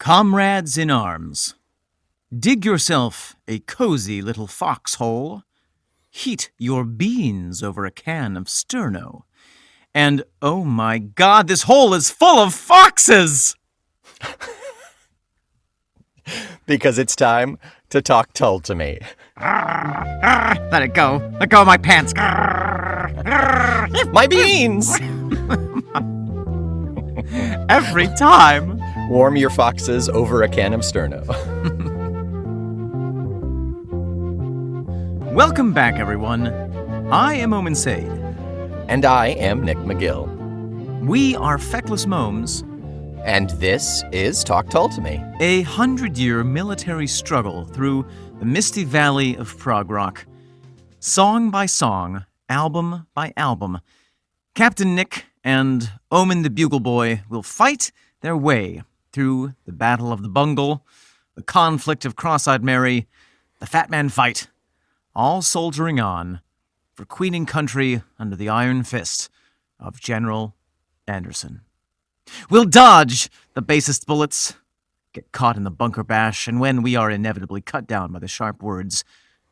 Comrades in arms, dig yourself a cozy little foxhole, heat your beans over a can of sterno, and oh my God, this hole is full of foxes! Because it's time to talk Tull to me. Let it go. Let go of my pants. My beans! Every time. Warm your foxes over a can of sterno. Welcome back, everyone. I am Omen Sade. And I am Nick McGill. We are Feckless Momes. And this is Talk Tull to Me. A 100-year military struggle through the misty valley of prog rock. Song by song, album by album, Captain Nick and Omen the Bugle Boy will fight their way through the Battle of the Bungle, the conflict of Cross-Eyed Mary, the Fat Man fight, all soldiering on for Queen and country under the iron fist of General Anderson. We'll dodge the basest bullets, get caught in the bunker bash, and when we are inevitably cut down by the sharp words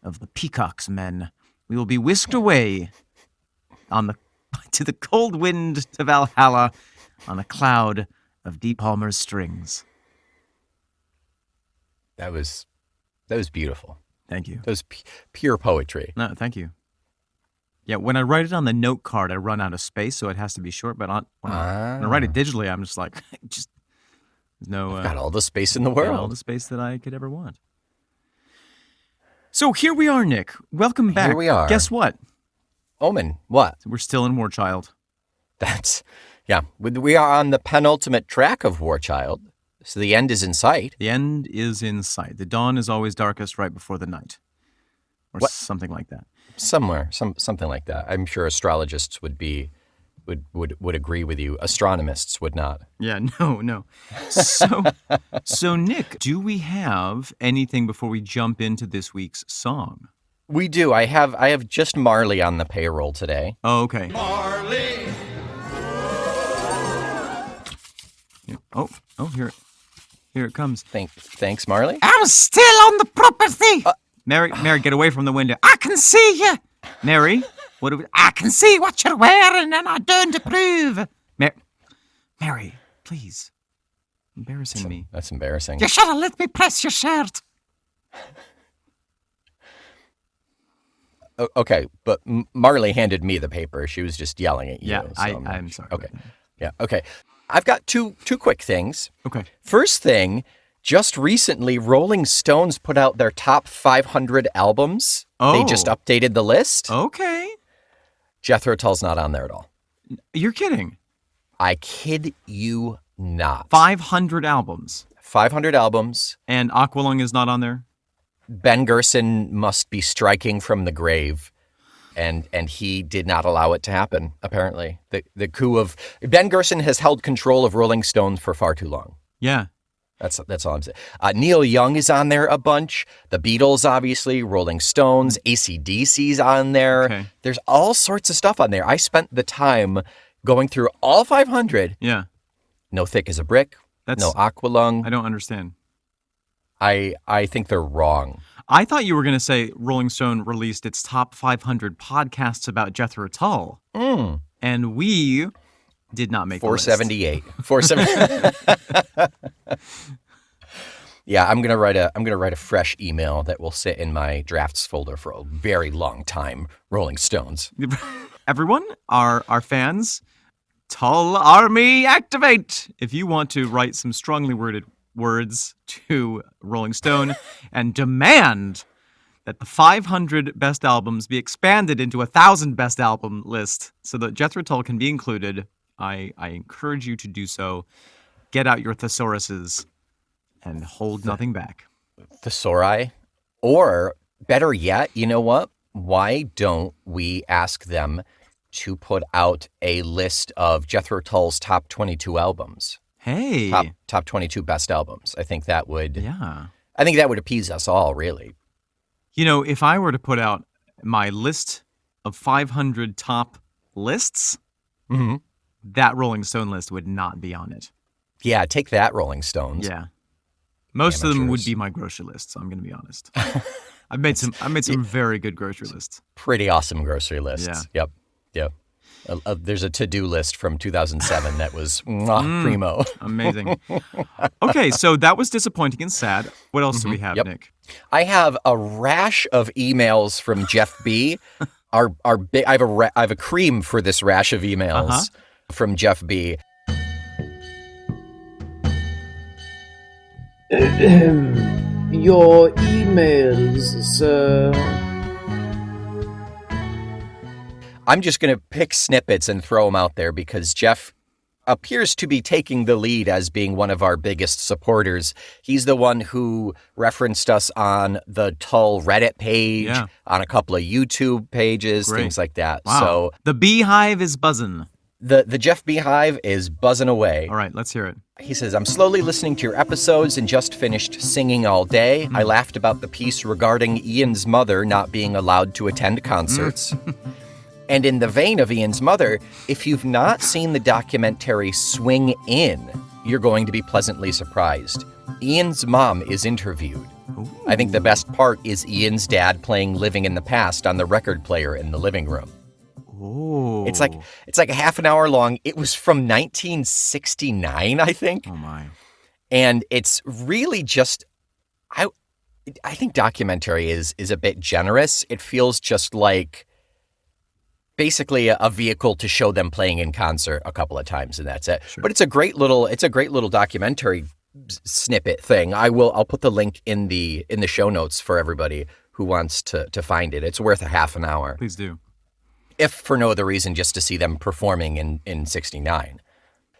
of the Peacock's men, we will be whisked away to the cold wind to Valhalla on a cloud of D. Palmer's strings. That was beautiful. Thank you. That was pure poetry. No, thank you. Yeah, when I write it on the note card, I run out of space, so it has to be short. But when I write it digitally, I'm just like, there's no... I've got all the space in the all world. the space that I could ever want. So here we are, Nick. Welcome back. Here we are. Guess what? Omen, what? We're still in Warchild. Yeah. We are on the penultimate track of Warchild, so the end is in sight. The end is in sight. The dawn is always darkest right before the night. Or something like that. Somewhere, something like that. I'm sure astrologists would agree with you. Astronomists would not. Yeah, no. So Nick, do we have anything before we jump into this week's song? We do. I have just Marley on the payroll today. Oh, okay. Marley. Oh, here it comes. Thanks, Marley. I'm still on the property. Mary, get away from the window. I can see you. Mary, I can see what you're wearing, and I don't approve. Mary, please. Embarrassing me. That's embarrassing. You should have let me press your shirt. Okay, but Marley handed me the paper. She was just yelling at you. Yeah, so I'm sorry. Okay. Yeah, okay. I've got two quick things. Okay. First thing, just recently, Rolling Stones put out their top 500 albums. Oh. They just updated the list. Okay. Jethro Tull's not on there at all. You're kidding. I kid you not. 500 albums. 500 albums. And Aqualung is not on there? Ben Gerson must be striking from the grave. And he did not allow it to happen, apparently. The coup of... Ben Gerson has held control of Rolling Stones for far too long. Yeah. That's all I'm saying. Neil Young is on there a bunch. The Beatles, obviously. Rolling Stones. AC/DC's on there. Okay. There's all sorts of stuff on there. I spent the time going through all 500. Yeah. No Thick as a Brick. No Aqualung. I don't understand. I think they're wrong. I thought you were going to say Rolling Stone released its top 500 podcasts about Jethro Tull. And we did not make 478. 478. Yeah, I'm gonna write a fresh email that will sit in my drafts folder for a very long time. Rolling Stones. Everyone, our fans, Tull Army activate! If you want to write some strongly worded words to Rolling Stone and demand that the 500 best albums be expanded into 1,000 best album list so that Jethro Tull can be included, I encourage you to do so. Get out your thesauruses and hold nothing back. Thesauri. Or better yet, you know what? Why don't we ask them to put out a list of Jethro Tull's top 22 albums? Hey. Top 22 best albums. I think that would appease us all, really. You know, if I were to put out my list of 500 top lists, Mm-hmm. that Rolling Stone list would not be on it. Yeah, take that, Rolling Stones. Yeah. Most of them would Amateurs. be my grocery lists. I'm going to be honest. I've made some very good grocery lists. Pretty awesome grocery lists. Yeah. Yep. There's a to-do list from 2007 that was primo. Amazing. Okay, so that was disappointing and sad. What else do we have, Yep. Nick? I have a rash of emails from Jeff B. I have a cream for this rash of emails from Jeff B. Your emails, sir. I'm just going to pick snippets and throw them out there because Jeff appears to be taking the lead as being one of our biggest supporters. He's the one who referenced us on the Tull Reddit page, on a couple of YouTube pages, things like that. Wow. So the beehive is buzzing. the Jeff Beehive is buzzing away. All right, let's hear it. He says, I'm slowly listening to your episodes and just finished singing all day. I laughed about the piece regarding Ian's mother not being allowed to attend concerts. And in the vein of Ian's mother, if you've not seen the documentary Swing In, you're going to be pleasantly surprised. Ian's mom is interviewed. Ooh. I think the best part is Ian's dad playing Living in the Past on the record player in the living room. Oh. It's like a half an hour long. It was from 1969, I think. Oh my. And it's really just, I think documentary is a bit generous. It feels just like basically a vehicle to show them playing in concert a couple of times, and that's it. Sure. But it's a great little documentary snippet thing. I'll put the link in the show notes for everybody who wants to find it. It's worth a half an hour. Please do. If for no other reason, just to see them performing in 69.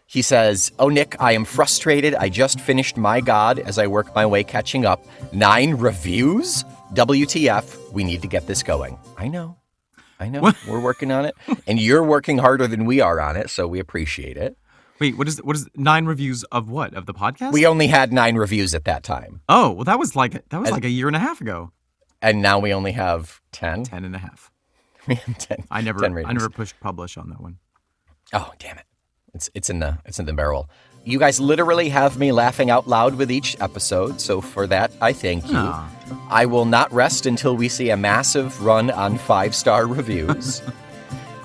He says, oh, Nick, I am frustrated. I just finished My God as I work my way catching up. 9 reviews? WTF, we need to get this going. I know. What? We're working on it. And you're working harder than we are on it, so we appreciate it. Wait, what is 9 reviews of what? Of the podcast? We only had 9 reviews at that time. Oh, well, that was like a year and a half ago. And now we only have 10? 10 and a half. We have 10. 10 I ratings. never pushed publish on that one. Oh, damn it. It's in the barrel. You guys literally have me laughing out loud with each episode, so for that, I thank you. Aw. I will not rest until we see a massive run on 5-star reviews.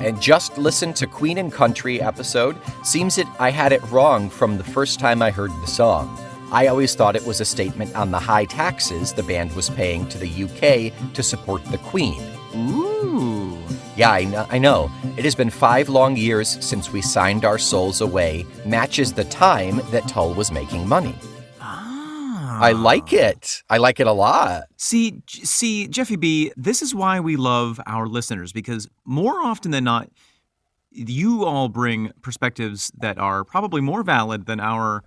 And just listen to Queen and Country episode. Seems that I had it wrong from the first time I heard the song. I always thought it was a statement on the high taxes the band was paying to the UK to support the Queen. Ooh. Yeah, I know. It has been 5 long years since we signed our souls away. Matches the time that Tull was making money. Ah. I like it. I like it a lot. See, Jeffy B, this is why we love our listeners, because more often than not, you all bring perspectives that are probably more valid than our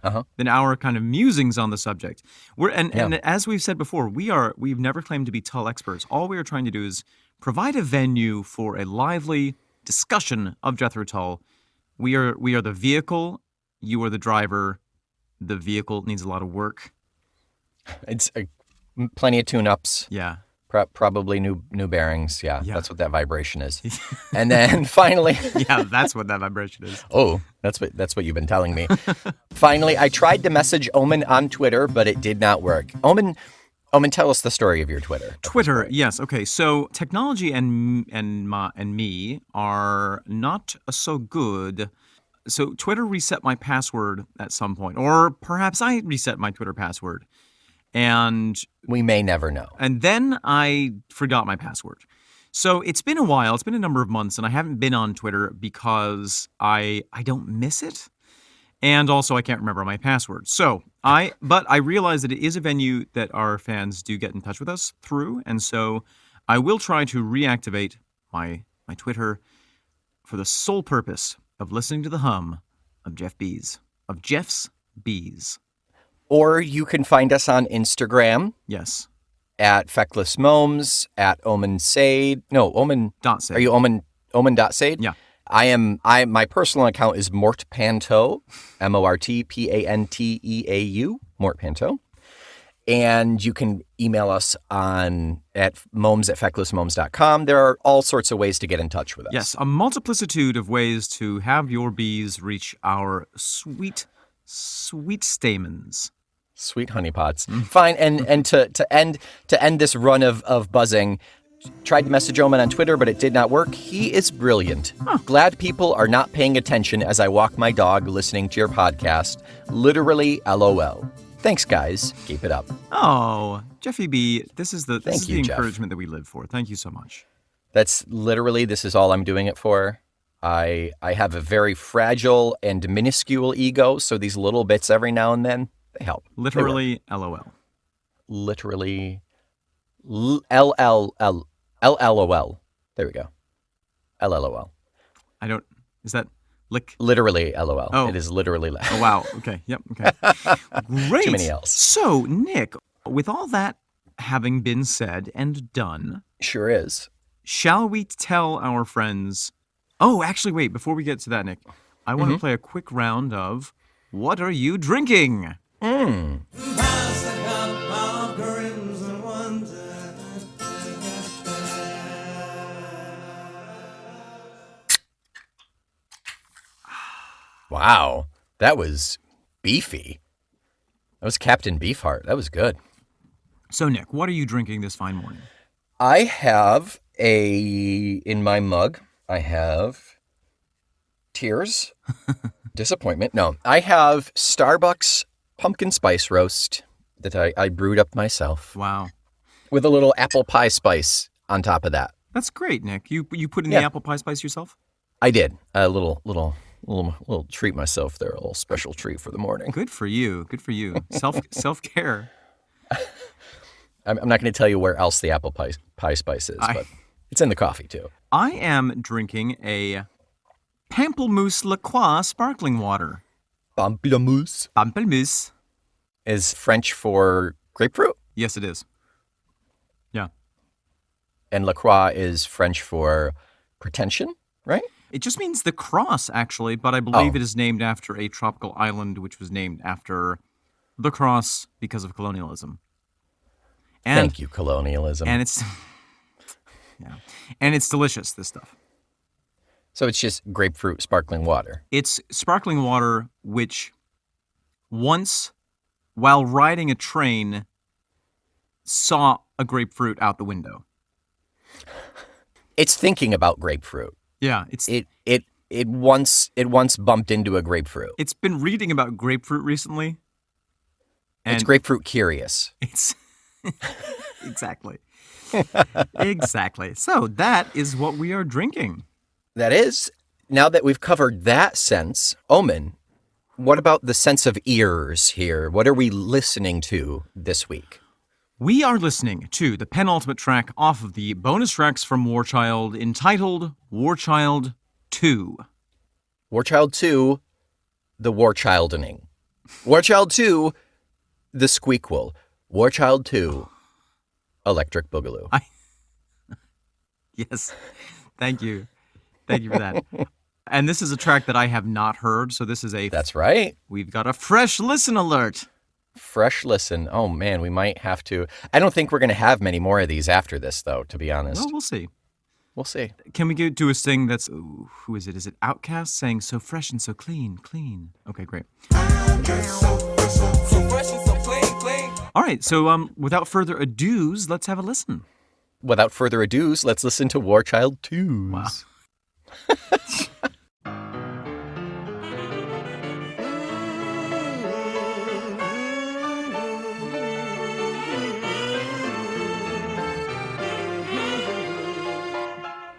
kind of musings on the subject. And as we've said before, we've never claimed to be Tull experts. All we are trying to do is provide a venue for a lively discussion of Jethro Tull. We are the vehicle. You are the driver. The vehicle needs a lot of work. It's plenty of tune-ups. Yeah. Probably new bearings. Yeah, Yeah. that's what that vibration is. And then finally, Yeah, that's what that vibration is. oh, that's what you've been telling me. Finally, I tried to message Omen on Twitter, but it did not work. Omen, tell us the story of your Twitter. Twitter, yes. Okay, so technology and me are not so good. So Twitter reset my password at some point, or perhaps I reset my Twitter password. And We may never know. then I forgot my password. So it's been a while. It's been a number of months, and I haven't been on Twitter because I don't miss it. And also I can't remember my password. But I realize that it is a venue that our fans do get in touch with us through. And so I will try to reactivate my Twitter for the sole purpose of listening to the hum of Jeff's Bees. Or you can find us on Instagram Yes. at Feckless Momes, at Omen Sade. No, Omen. .sade. Are you Omen.Sade? Yeah. My personal account is Mort Panteau, MortPanteau, Mort Panteau. And you can email us at momes@fecklessmomes.com. There are all sorts of ways to get in touch with us. Yes, a multiplicitude of ways to have your bees reach our sweet, sweet stamens. Sweet honeypots. Fine. And to end this run of buzzing, tried to message Omen on Twitter, but it did not work. He is brilliant. Glad people are not paying attention as I walk my dog listening to your podcast. Literally, LOL. Thanks, guys. Keep it up. Oh, Jeffy B, this is the Thank you, Jeff. encouragement that we live for. Thank you so much. That's literally, this is all I'm doing it for. I have a very fragile and minuscule ego, so these little bits every now and then, they help. Literally, LOL. Literally, LLOL. There we go. LLOL. Is that lick? Literally LOL. Oh. It is literally. Oh, wow. Okay. Yep. Okay. Great. Too many L's. So, Nick, with all that having been said and done, Sure is. shall we tell our friends? Oh, actually, wait. Before we get to that, Nick, I want to play a quick round of What Are You Drinking? Wow. That was beefy. That was Captain Beefheart. That was good. So, Nick, what are you drinking this fine morning? I have in my mug, I have tears, disappointment. No, I have Starbucks pumpkin spice roast that I brewed up myself Wow. with a little apple pie spice on top of that. That's great, Nick. You put in Yeah. the apple pie spice yourself? I did a little treat myself there, a little special treat for the morning. Good for you. Good for you. Self-care. I'm not going to tell you where else the apple pie spice is, but it's in the coffee too. I am drinking a Pamplemousse La Croix sparkling water. Pamplemousse Pamplemousse. is French for grapefruit, Yes, it is. Yeah. and La Croix is French for pretension, right? It just means the cross, actually, but I believe Oh. it is named after a tropical island which was named after the cross because of colonialism. And, Thank you, colonialism. And it's and it's delicious, this stuff. So it's just grapefruit sparkling water. It's sparkling water which once, while riding a train, saw a grapefruit out the window. It's thinking about grapefruit. Yeah, it's It once bumped into a grapefruit. it's been reading about grapefruit recently. And It's grapefruit curious. It's exactly. Exactly. So that is what we are drinking. That is, now that we've covered that sense, Omen, what about the sense of ears here? What are we listening to this week? We are listening to the penultimate track off of the bonus tracks from Warchild entitled Warchild 2. Warchild 2, the Warchildening. Warchild 2, the Squeakquel. Warchild 2, Electric Boogaloo. Yes. Thank you. Thank you for that. And this is a track that I have not heard, so this is That's right. we've got a fresh listen alert. Fresh listen. Oh, man, we might have to. I don't think we're going to have many more of these after this, though, to be honest. Well, we'll see. We'll see. Can we do a sting that's, ooh, who is it? Is it Outkast saying so fresh and so clean, clean? Okay, great. All right, so without further ados, let's have a listen. Without further ado, let's listen to Warchild 2. Wow.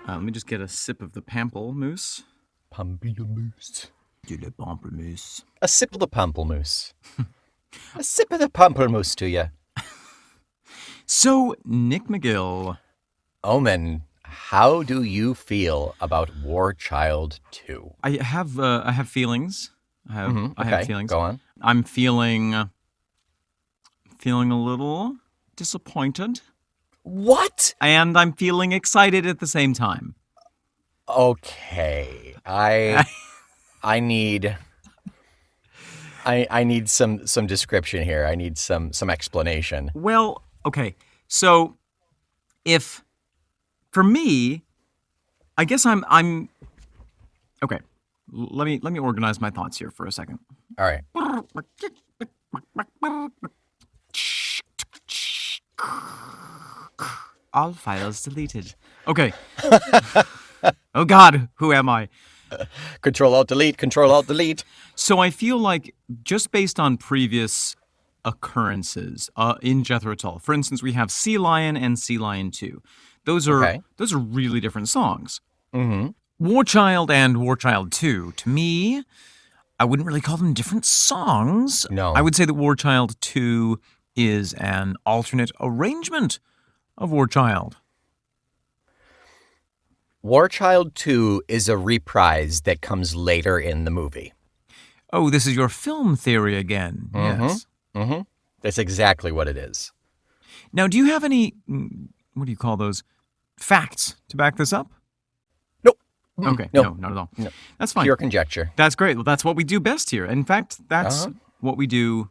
Let me just get a sip of the pamplemousse. Pamplemousse. Du le pamplemousse. A sip of the pamplemousse. A sip of the pamplemousse to you. So, Nick McGill. Omen, how do you feel about Warchild 2? I have feelings. I have feelings. Go on. I'm feeling a little disappointed. What? And I'm feeling excited at the same time. Okay. I need some description here. I need some explanation. Well, okay. So if for me, I guess I'm okay. Let me organize my thoughts here for a second. All right. All files deleted. Okay. Oh God, who am I? Control Alt Delete. Control Alt Delete. So I feel like just based on previous occurrences in Jethro Tull, for instance, we have Sea Lion and Sea Lion 2. Those are really different songs. Mm-hmm. Warchild and Warchild 2, to me, I wouldn't really call them different songs. No. I would say that Warchild 2 is an alternate arrangement of Warchild. Warchild 2 is a reprise that comes later in the movie. Oh, this is your film theory again. Mm-hmm. Yes. Mm-hmm. That's exactly what it is. Now, do you have any, what do you call those, facts to back this up? Nope. Okay, No. no, not at all. No. That's fine. Pure conjecture. That's great. Well, that's what we do best here. In fact, that's what we do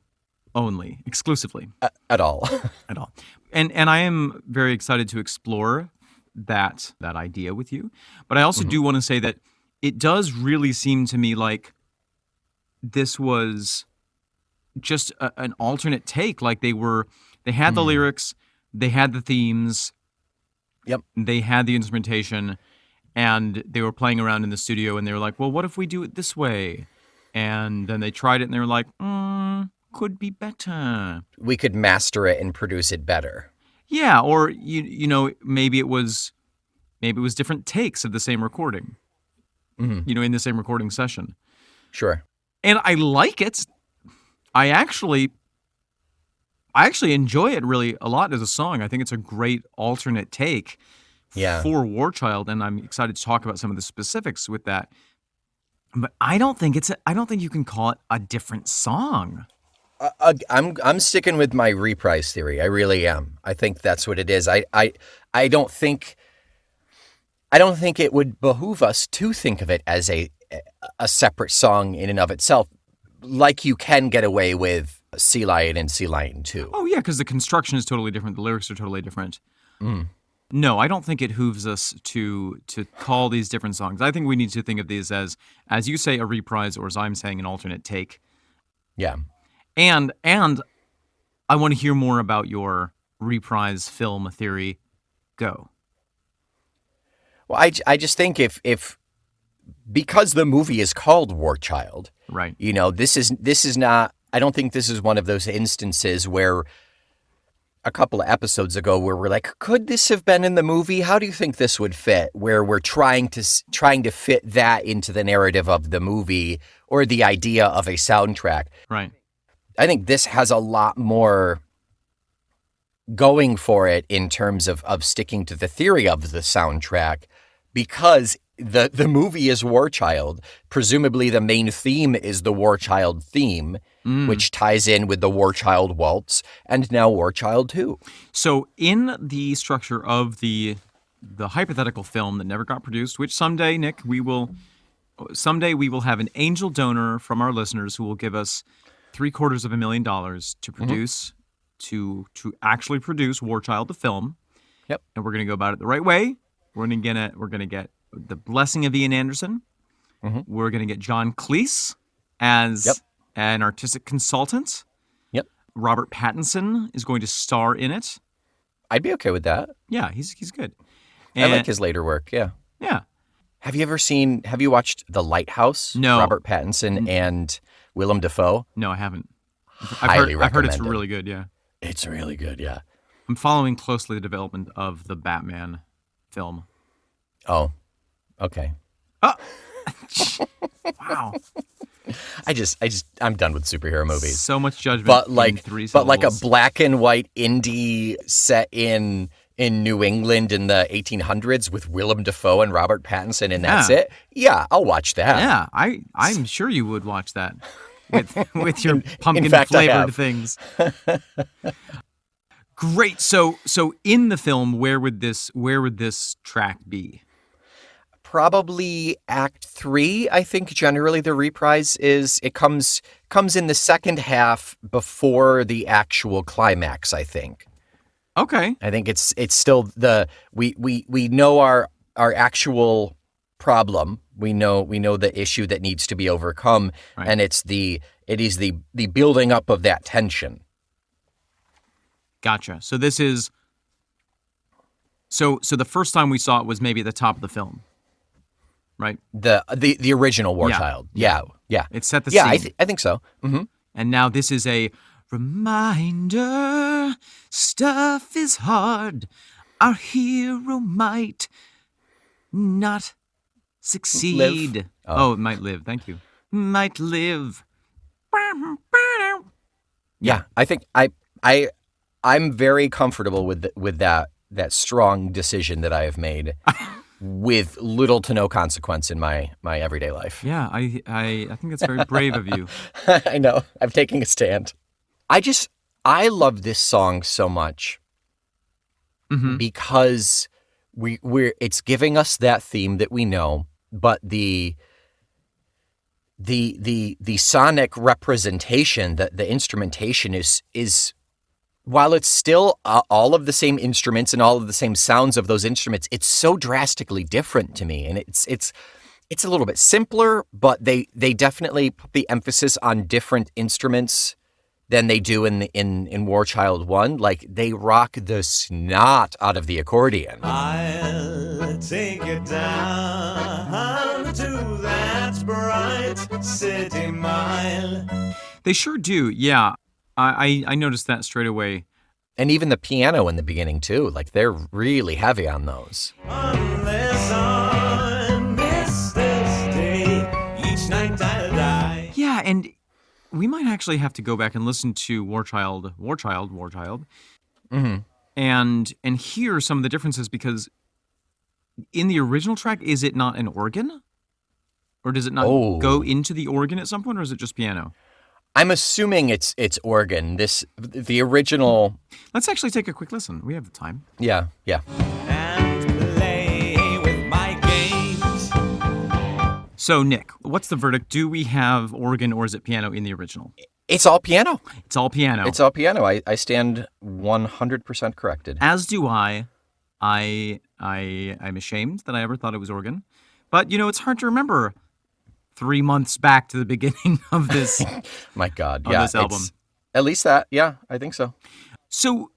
only, exclusively. At all. At all. And I am very excited to explore that idea with you. But I also do want to say that it does really seem to me like this was just an alternate take. Like they had the lyrics, they had the themes, Yep. they had the instrumentation, and they were playing around in the studio, and they were like, well, what if we do it this way? And then they tried it, and they were like, could be better. We could master it and produce it better. Yeah, or you know, maybe it was different takes of the same recording. Mm-hmm. You know, in the same recording session. Sure. And I like it. I actually enjoy it really a lot as a song. I think it's a great alternate take for Warchild, and I'm excited to talk about some of the specifics with that. But I don't think you can call it a different song. I'm sticking with my reprise theory. I really am. I think that's what it is. I don't think it would behoove us to think of it as a separate song in and of itself, like you can get away with Sea Lion and Sea Lion 2. Oh yeah, because the construction is totally different. The lyrics are totally different. No, I don't think it hooves us to call these different songs. I think we need to think of these as you say, a reprise, or as I'm saying, an alternate take. Yeah. And I want to hear more about your reprise film theory. Go. Well, I just think if because the movie is called Warchild, right? You know, this is not. I don't think this is one of those instances where a couple of episodes ago where we're like, could this have been in the movie? How do you think this would fit? Where we're trying to fit that into the narrative of the movie or the idea of a soundtrack. Right. I think this has a lot more going for it in terms of sticking to the theory of the soundtrack, because the movie is Warchild. Presumably the main theme is the Warchild theme, which ties in with the Warchild waltz and now Warchild 2. So in the structure of the hypothetical film that never got produced, which someday, Nick, we will have an angel donor from our listeners who will give us $750,000 to produce to actually produce Warchild the film. Yep. And we're going to go about it the right way. We're going to get the blessing of Ian Anderson. We're going to get John Cleese as an artistic consultant. Yep. Robert Pattinson is going to star in it. I'd be okay with that. Yeah, he's good. I like his later work. Yeah. Yeah. Have you watched The Lighthouse? No. Robert Pattinson and Willem Dafoe? No, I haven't. Highly I've heard it's recommend it. really good, yeah. It's really good, yeah. I'm following closely the development of the Batman film. Oh, okay. Oh! Wow. I'm done with superhero movies. So much judgment But in like, 3 but like a syllables. black and white indie set in New England in the 1800s with Willem Dafoe and Robert Pattinson, and that's it. Yeah, I'll watch that. Yeah, I'm sure you would watch that with your pumpkin fact, I flavored have. things. Great. So in the film, where would this track be? Probably Act 3. I think generally the reprise comes in the second half before the actual climax, I think. Okay. I think it's still we know our actual problem. We know the issue that needs to be overcome, Right. and it is the building up of that tension. Gotcha. So this is so the first time we saw it was maybe at the top of the film, right? The original Warchild. Yeah. It set the Yeah, scene. I think so. Mm-hmm. And now this is a reminder. Stuff is hard. Our hero might not succeed. Live. Oh, it might live. Thank you. Might live. Yeah, I think I'm very comfortable with that strong decision that I have made with little to no consequence in my everyday life. Yeah, I think that's very brave of you. I know. I'm taking a stand. I love this song so much because it's giving us that theme that we know, but the sonic representation, the instrumentation is while it's still all of the same instruments and all of the same sounds of those instruments, it's so drastically different to me. And it's a little bit simpler, but they definitely put the emphasis on different instruments than they do in Warchild 1. Like, they rock the snot out of the accordion. I'll take you down to that bright city mile. They sure do. Yeah, I noticed that straight away. And even the piano in the beginning, too. Like, they're really heavy on those. Unless I miss this day, each night I'll die. Yeah, and we might actually have to go back and listen to Warchild, and hear some of the differences, because in the original track, is it not an organ? Or does it not go into the organ at some point, or is it just piano? I'm assuming it's organ. The original. Let's actually take a quick listen. We have the time. Yeah. And play with my games. So, Nick, what's the verdict? Do we have organ or is it piano in the original? It's all piano. It's all piano. It's all piano. I stand 100% corrected. As do I. I'm ashamed that I ever thought it was organ. But, it's hard to remember 3 months back to the beginning of this. My God. Of Yeah. this album. At least that. Yeah, I think so. So,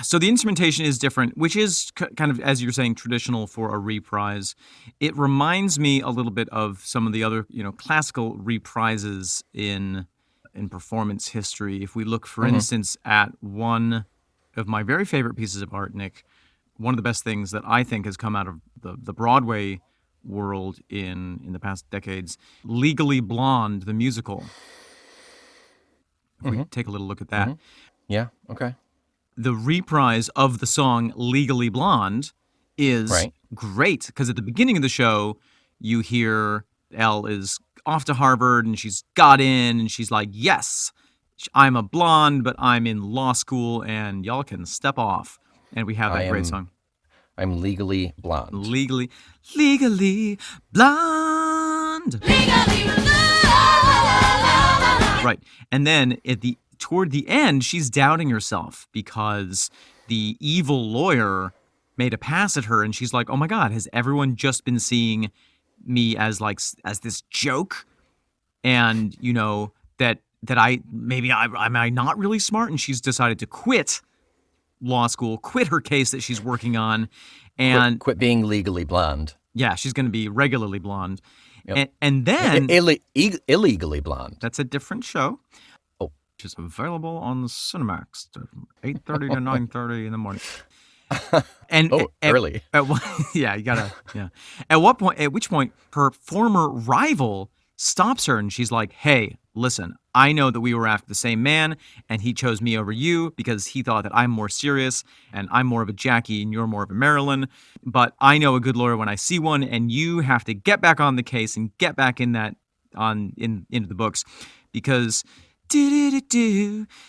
so the instrumentation is different, which is kind of, as you're saying, traditional for a reprise. It reminds me a little bit of some of the other, classical reprises in performance history. If we look, for instance, at one of my very favorite pieces of art, Nick, one of the best things that I think has come out of the Broadway world in the past decades, Legally Blonde, the musical. If we take a little look at that. Yeah, okay. The reprise of the song Legally Blonde is Right. great, because at the beginning of the show, you hear Elle is off to Harvard and she's got in and she's like, yes, I'm a blonde, but I'm in law school and y'all can step off. And we have that great song. I'm legally blonde. Legally blonde. Right. And then toward the end, she's doubting herself because the evil lawyer made a pass at her, and she's like, oh my God, has everyone just been seeing me as this joke? And, that am I not really smart? And she's decided to quit law school, quit her case that she's working on, and Quit being legally blonde. yeah, she's going to be regularly blonde. Yep. And then Illegally blonde. that's a different show. Oh. Which is available on Cinemax at 8:30 to 9:30 in the morning. And early. Yeah, you gotta. Yeah. At which point, her former rival stops her, and she's like, "Hey, listen, I know that we were after the same man, and he chose me over you because he thought that I'm more serious, and I'm more of a Jackie, and you're more of a Marilyn. But I know a good lawyer when I see one, and you have to get back on the case and get back into the books, because."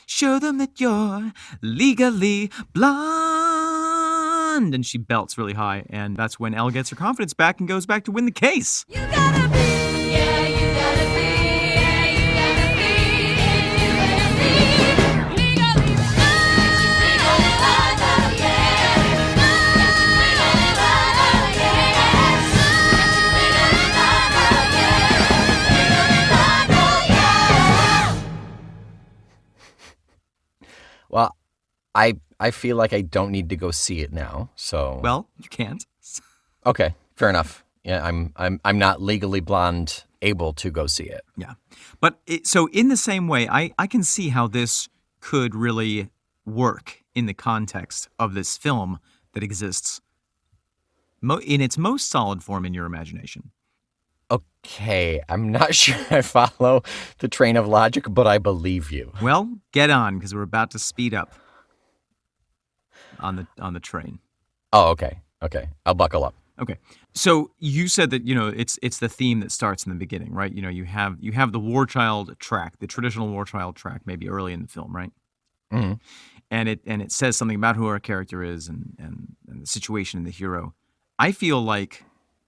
Show them that you're legally blonde. And she belts really high. And that's when Elle gets her confidence back and goes back to win the case. You gotta be, yeah, you gotta be, yeah, you gotta be, yeah, you gotta be legally blonde, yeah, legally blonde, yeah. Well, I feel like I don't need to go see it now. So Well, you can't. okay, fair enough. Yeah, I'm not legally blonde able to go see it. Yeah. But so in the same way, I can see how this could really work in the context of this film that exists in its most solid form in your imagination. Okay, I'm not sure I follow the train of logic, but I believe you. Well, get on, because we're about to speed up on the train. Oh, okay. Okay, I'll buckle up. Okay. So you said that, it's the theme that starts in the beginning, right? You have the Warchild track, the traditional Warchild track, maybe early in the film, right? hmm And it says something about who our character is and the situation and the hero. I feel like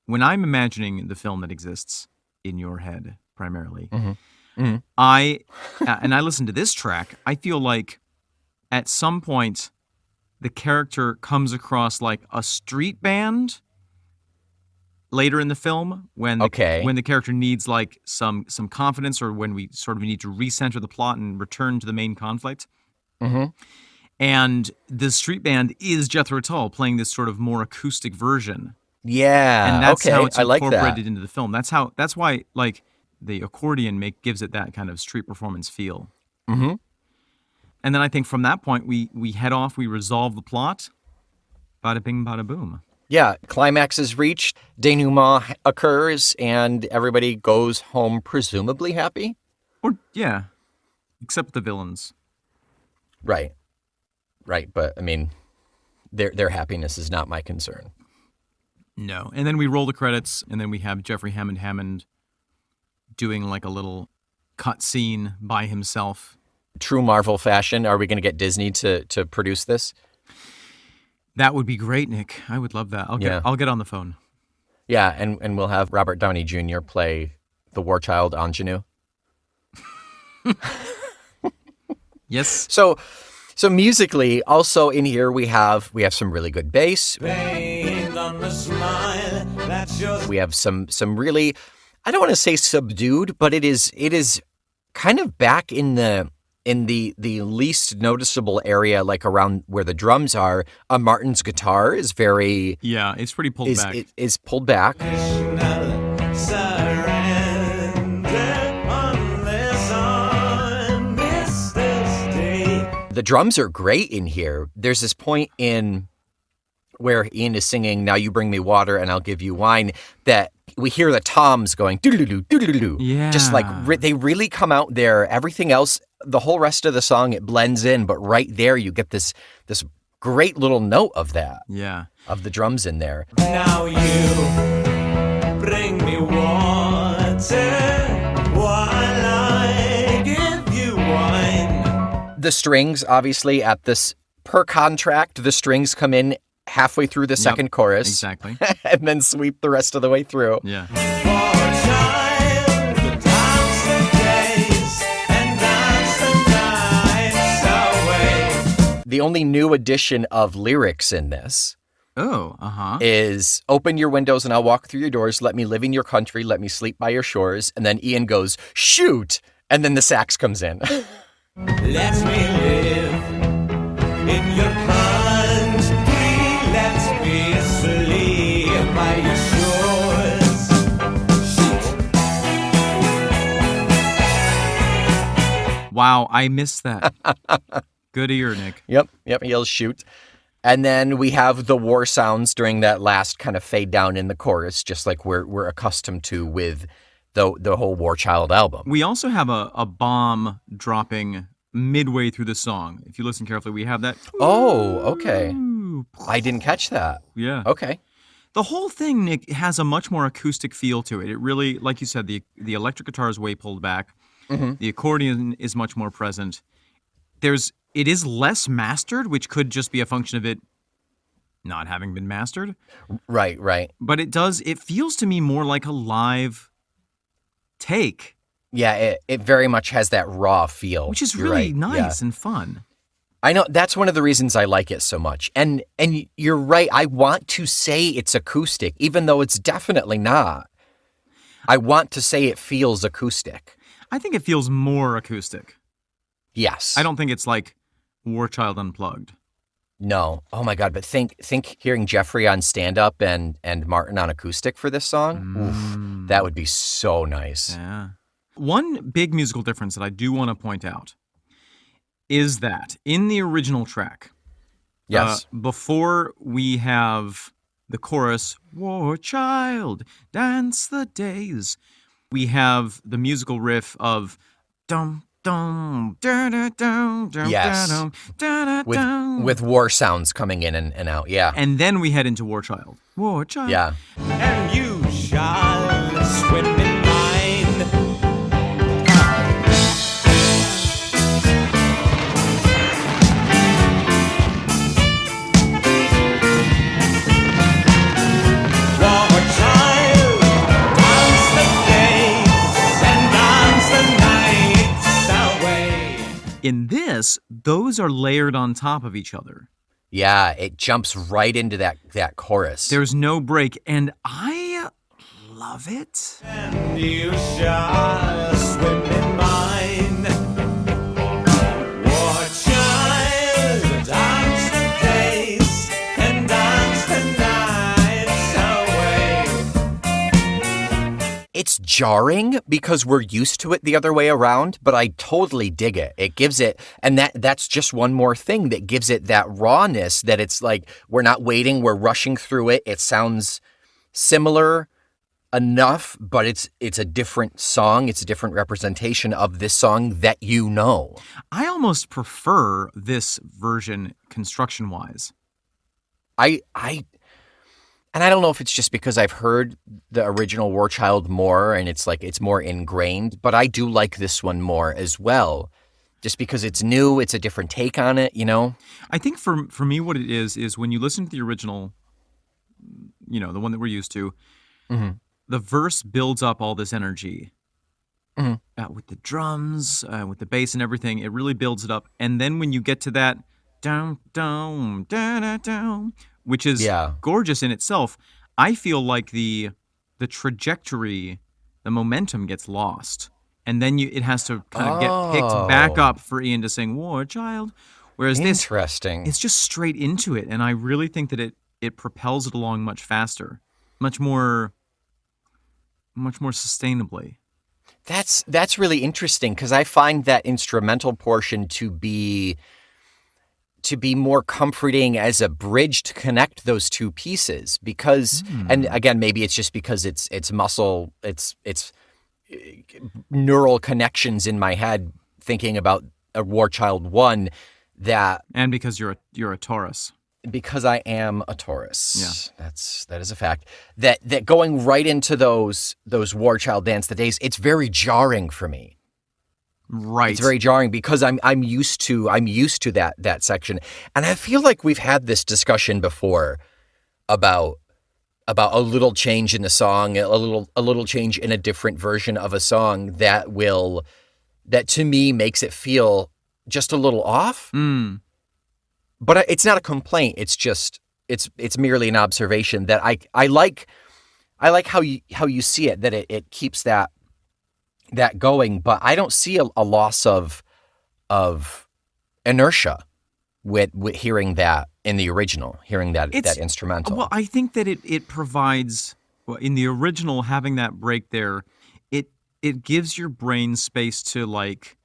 when I'm imagining the film that exists in your head primarily, I listen to this track, I feel like at some point the character comes across like a street band later in the film when the character needs like some confidence, or when we sort of need to recenter the plot and return to the main conflict. And the street band is Jethro Tull playing this sort of more acoustic version. Yeah. And that's okay. how it's I like incorporated that. into the film. That's why like the accordion gives it that kind of street performance feel. Mm-hmm. And then I think from that point we head off, we resolve the plot. Bada bing, bada boom. Yeah. Climax is reached, denouement occurs, and everybody goes home presumably happy. Or yeah, except the villains. Right. Right. But I mean, their happiness is not my concern. No. And then we roll the credits, and then we have Jeffrey Hammond doing like a little cut scene by himself. True Marvel fashion. Are we going to get Disney to produce this? That would be great, Nick. I would love that. I'll get on the phone. Yeah, and we'll have Robert Downey Jr. play the Warchild ingenue. Yes. So musically, also in here we have some really good bass. Paint on the smile, that's your We have some really, I don't want to say subdued, but it is kind of back in the least noticeable area, like around where the drums are. Martin's guitar is very Yeah, it's pretty pulled back. is pulled back. surrender on this armistice day. The drums are great in here. There's this point in where Ian is singing, "Now you bring me water and I'll give you wine," that we hear the toms going doo-doo-doo, doo-doo-doo. Yeah. Just like they really come out there. Everything else, the whole rest of the song, it blends in, but right there you get this great little note of that, Yeah. of the drums in there. Now you bring me water while I give you wine. The strings, obviously, at this per contract, the strings come in halfway through the second chorus. Exactly. And then sweep the rest of the way through. Yeah. Warchild, the dance the days and dance the nights away. The only new addition of lyrics in this Oh, is "Open your windows and I'll walk through your doors. Let me live in your country. Let me sleep by your shores." And then Ian goes, "Shoot!" And then the sax comes in. Let me live in your country. Let me sleep by your shores. Shoot. Wow, I missed that. Good ear, Nick. Yep, he yells "shoot." And then we have the war sounds during that last kind of fade down in the chorus, just like we're accustomed to with the whole Warchild album. We also have a bomb dropping midway through the song. If you listen carefully, we have that. Oh, okay. Ooh, I didn't catch that. yeah. Okay. The whole thing, Nick, has a much more acoustic feel to it. It really, like you said, the electric guitar is way pulled back. Mm-hmm. The accordion is much more present. It is less mastered, which could just be a function of it not having been mastered. Right. But it feels to me more like a live take, Yeah, it very much has that raw feel. which is You're really right. nice Yeah. and fun. I know that's one of the reasons I like it so much. And you're right. I want to say it's acoustic, even though it's definitely not. I want to say it feels acoustic. I think it feels more acoustic. Yes. I don't think it's like Warchild Unplugged. No. Oh my God! But think hearing Jeffrey on stand up and Martin on acoustic for this song. Oof, that would be so nice. Yeah. One big musical difference that I do want to point out is that in the original track, Yes. before we have the chorus, War Child, dance the days, we have the musical riff of dum dum da da dum dum Yes. da dum da with war sounds coming in and out. Yeah. and then we head into War Child. War Child. Yeah. And you shall swim in mine. Warchild, dance the days and dance the nights away. In this, those are layered on top of each other. Yeah. It jumps right into that chorus. There's no break, and I love it. And you shall swim in mine. Warchild, dance the days and dance the nights away. It's jarring because we're used to it the other way around, but I totally dig it. It gives it, and that's just one more thing that gives it that rawness that it's like we're not waiting, we're rushing through it. It sounds similar enough, but it's a different song. It's a different representation of this song that you know. I almost prefer this version construction-wise. And I don't know if it's just because I've heard the original Warchild more and it's like it's more ingrained, but I do like this one more as well. Just because it's new, it's a different take on it, you know? I think for me what it is when you listen to the original, you know, the one that we're used to, the verse builds up all this energy. With the drums, with the bass and everything, it really builds it up. And then when you get to that down, down, da da down, which is gorgeous in itself, I feel like the trajectory, the momentum gets lost. And then it has to kind of get picked back up for Ian to sing War Child. Whereas this, Interesting. it's just straight into it. And I really think that it propels it along much faster, much more sustainably. That's really interesting because I find that instrumental portion to be more comforting as a bridge to connect those two pieces because and again maybe it's just because it's muscle it's neural connections in my head thinking about a Warchild 1 that And because you're a Taurus. because I am a Taurus. Yeah. That is a fact. That going right into those Warchild Dance the Days, it's very jarring for me. Right. It's very jarring because I'm used to that section. And I feel like we've had this discussion before about a little change in the song, a little change in a different version of a song that to me makes it feel just a little off. But it's not a complaint. It's just it's merely an observation that I like how you see it, that it keeps that going, but I don't see a loss of inertia with hearing that in the original, hearing that instrumental. Well, I think that it provides, in the original, having that break there, it gives your brain space to like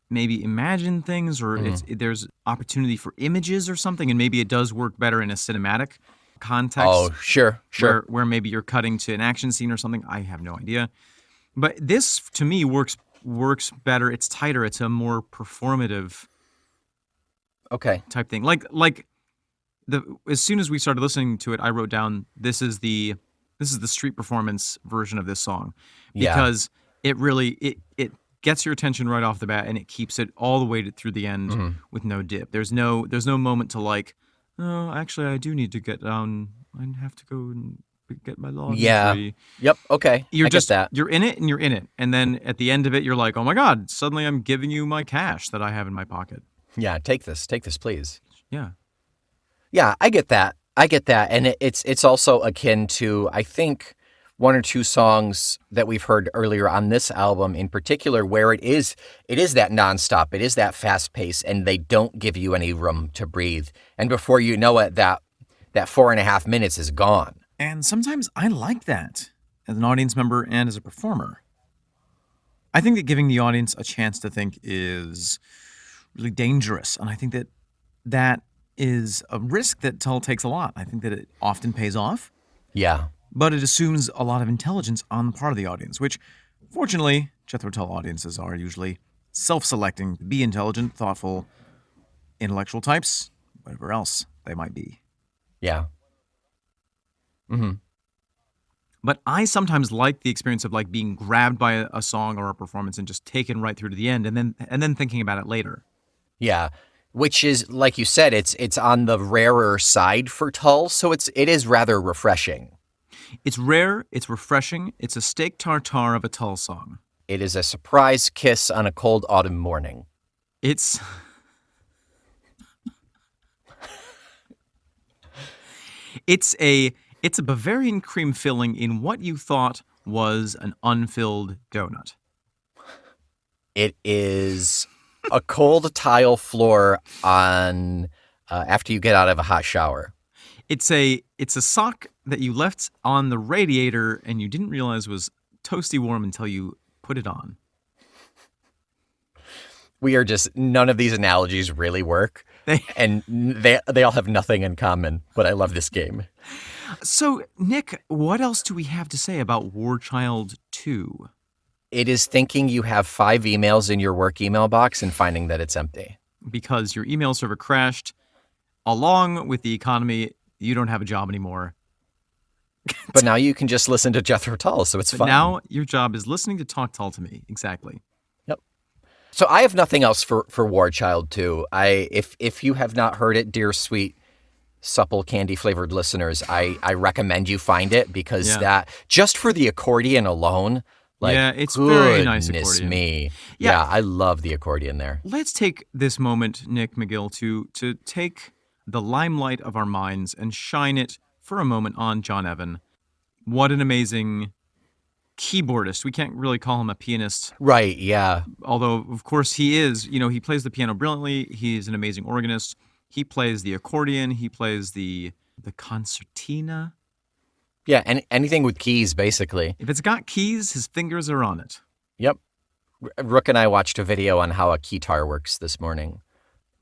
maybe imagine things, or there's opportunity for images or something, and maybe it does work better in a cinematic context. Oh, sure. Where maybe you're cutting to an action scene or something. I have no idea. But this, to me, works better. It's tighter. It's a more performative type thing. Like as soon as we started listening to it, I wrote down this is the street performance version of this song, because it really it gets your attention right off the bat, and it keeps it all the way through the end with no dip. There's no moment to like, oh, actually, I do need to get down. I have to go and get my laundry. Yeah. Yep. Okay. I get that. You're in it, and you're in it, and then at the end of it, you're like, oh my God! Suddenly, I'm giving you my cash that I have in my pocket. Yeah. Take this, please. Yeah. Yeah, I get that, and it's also akin to, I think, one or two songs that we've heard earlier on this album in particular, where it is that nonstop, it is that fast pace, and they don't give you any room to breathe. And before you know it, that 4.5 minutes is gone. And sometimes I like that as an audience member and as a performer. I think that giving the audience a chance to think is really dangerous. And I think that is a risk that Tull takes a lot. I think that it often pays off. Yeah. But it assumes a lot of intelligence on the part of the audience, which, fortunately, Jethro Tull audiences are usually self-selecting to be intelligent, thoughtful, intellectual types, whatever else they might be. Yeah. Mm-hmm. But I sometimes like the experience of like being grabbed by a song or a performance and just taken right through to the end, and then thinking about it later. Yeah. Which is, like you said, it's on the rarer side for Tull, so it is rather refreshing. It's rare, it's refreshing, it's a steak tartare of a Tull song. It is a surprise kiss on a cold autumn morning. It's a Bavarian cream filling in what you thought was an unfilled donut. It is a cold tile floor on after you get out of a hot shower. It's a sock that you left on the radiator and you didn't realize was toasty warm until you put it on. None of these analogies really work. And they all have nothing in common, but I love this game. So, Nick, what else do we have to say about Warchild 2? It is thinking you have 5 emails in your work email box and finding that it's empty. Because your email server crashed. Along with the economy, you don't have a job anymore. But now you can just listen to Jethro Tull, so it's fun. Now your job is listening to Talk Tull to me. Exactly. Yep. So I have nothing else for Warchild 2. If you have not heard it, dear sweet, supple candy-flavored listeners, I recommend you find it because that, just for the accordion alone, like, yeah, it's very nice goodness accordion. Me. Yeah. I love the accordion there. Let's take this moment, Nick McGill, to take the limelight of our minds and shine it for a moment on John Evan. What an amazing keyboardist. We can't really call him a pianist. Right, yeah. Although, of course, he is. He plays the piano brilliantly. He's an amazing organist. He plays the accordion. He plays the concertina. Yeah, and anything with keys, basically. If it's got keys, his fingers are on it. Yep. Rook and I watched a video on how a keytar works this morning.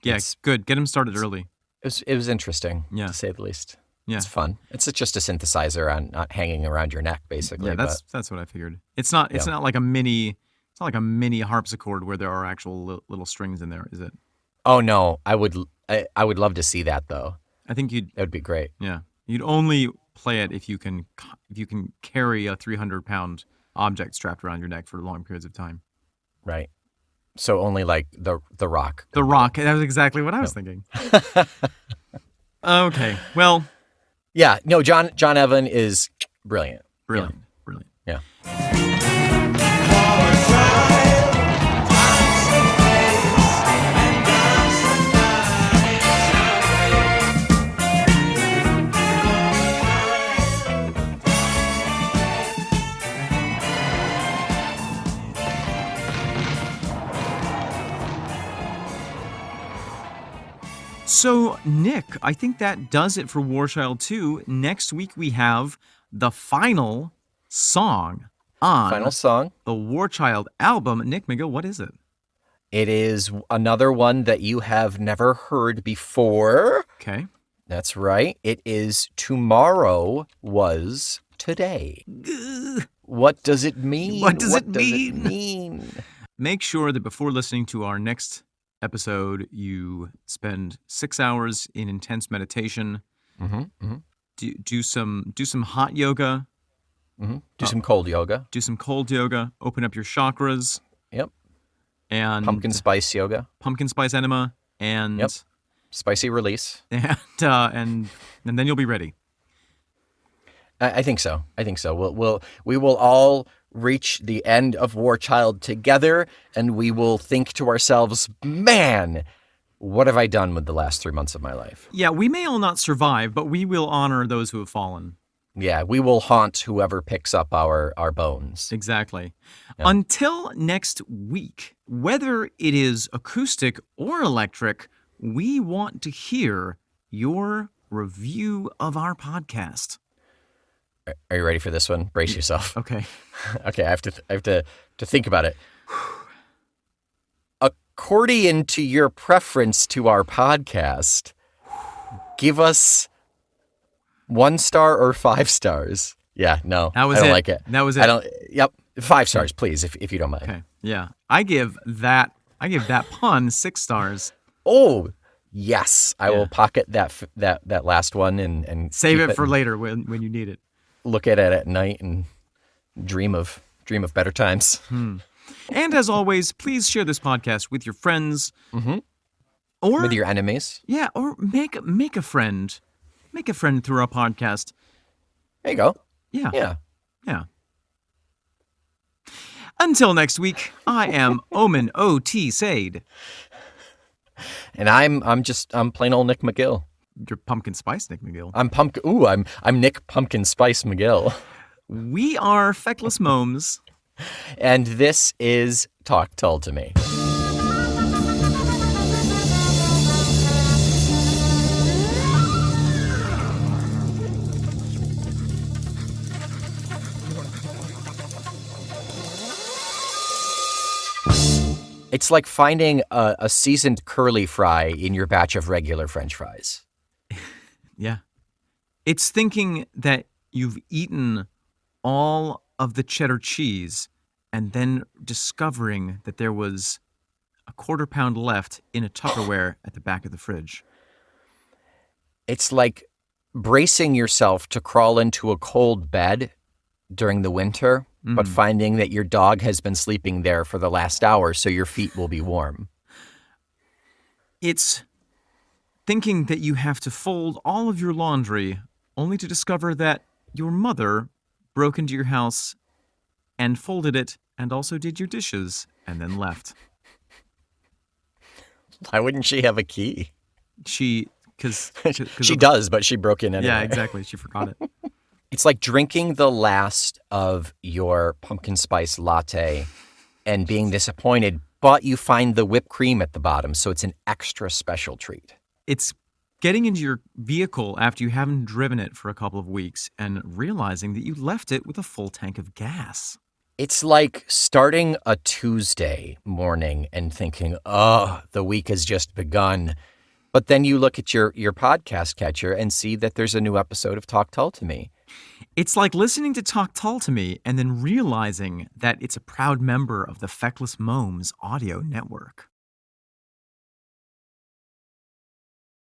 Yeah, good. Get him started early. It was interesting, to say the least. Yeah. It's fun. It's just a synthesizer on not hanging around your neck, basically. Yeah, that's what I figured. It's not like a mini harpsichord where there are actual little strings in there, is it? Oh no, I would love to see that though. I think that would be great. Yeah, you'd only play it if you can carry a 300-pound object strapped around your neck for long periods of time. Right. So only like the Rock. The Rock. That was exactly what I was thinking. Okay. Well. Yeah. No. John Evan is brilliant. Brilliant. Yeah. So, Nick, I think that does it for Warchild 2. Next week we have the final song on the Warchild album. Nick McGill, what is it? It is another one that you have never heard before. Okay. That's right. It is Tomorrow Was Today. What does it mean? What does it mean? Make sure that before listening to our next episode, you spend 6 hours in intense meditation. Do some hot yoga. Do some cold yoga. Do some cold yoga. Open up your chakras. Yep. And pumpkin spice yoga. Pumpkin spice enema. And spicy release. And then you'll be ready. I think so. We will all reach the end of Warchild together, and we will think to ourselves, man, what have I done with the last 3 months of my life? Yeah, we may all not survive, but we will honor those who have fallen. Yeah, we will haunt whoever picks up our bones. Exactly. Until next week, whether it is acoustic or electric, we want to hear your review of our podcast. Are you ready for this one? Brace yourself. Okay. Okay, I have to think about it. According to your preference to our podcast, give us 1 star or 5 stars. Yeah, no, That was I don't it. like it. That was it. I don't. Yep, 5 stars, please, if you don't mind. Okay. Yeah. I give that pun 6 stars. Oh, yes, I Yeah. will pocket that last one and Save keep it for and later when you need it. look at it at night and dream of better times. And as always, please share this podcast with your friends. Mm-hmm. Or With your enemies. yeah, or make a friend. Make a friend through our podcast. There you go. Yeah. Yeah. Yeah. Until next week, I am Omen O.T. Sade. And I'm plain old Nick McGill. Your pumpkin spice, Nick McGill. I'm Nick Pumpkin Spice McGill. We are Feckless Momes. And this is Talk Tull to Me. It's like finding a seasoned curly fry in your batch of regular French fries. Yeah. It's thinking that you've eaten all of the cheddar cheese and then discovering that there was a 1/4 pound left in a Tupperware at the back of the fridge. It's like bracing yourself to crawl into a cold bed during the winter, but finding that your dog has been sleeping there for the last hour, so your feet will be warm. It's thinking that you have to fold all of your laundry only to discover that your mother broke into your house and folded it and also did your dishes and then left. Why wouldn't she have a key? Because She does, but she broke in anyway. Yeah, exactly. She forgot it. It's like drinking the last of your pumpkin spice latte and being disappointed, but you find the whipped cream at the bottom, so it's an extra special treat. It's getting into your vehicle after you haven't driven it for a couple of weeks and realizing that you left it with a full tank of gas. It's like starting a Tuesday morning and thinking, oh, the week has just begun. But then you look at your podcast catcher and see that there's a new episode of Talk Tull to Me. It's like listening to Talk Tull to Me and then realizing that it's a proud member of the Feckless Momes audio network.